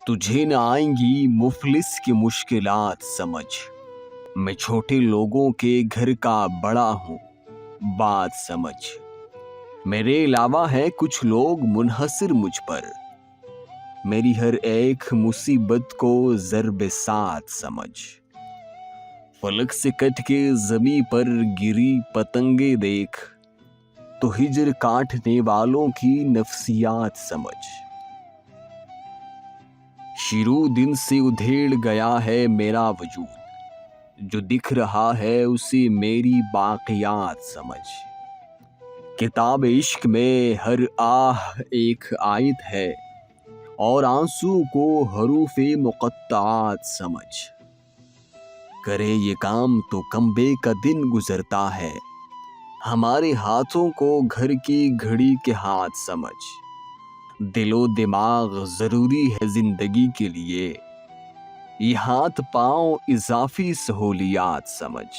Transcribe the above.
تجھے نہ آئیں گی مفلس کی مشکلات سمجھ، میں چھوٹے لوگوں کے گھر کا بڑا ہوں بات سمجھ، میرے علاوہ ہے کچھ لوگ منحصر مجھ پر، میری ہر ایک مصیبت کو ضرب سات سمجھ، فلک سے کٹ کے زمیں پر گری پتنگیں دیکھ تو ہجر کاٹنے والوں کی نفسیات سمجھ، شروع دن سے ادھیڑ گیا ہے میرا وجود، جو دکھ رہا ہے اسے میری باقیات سمجھ، کتاب عشق میں ہر آہ ایک آیت ہے اور آنسو کو حروف مقطعات سمجھ، کرے یہ کام تو کمبے کا دن گزرتا ہے، ہمارے ہاتھوں کو گھر کی گھڑی کے ہاتھ سمجھ، دل و دماغ ضروری ہے زندگی کے لیے، یہ ہاتھ پاؤں اضافی سہولیات سمجھ۔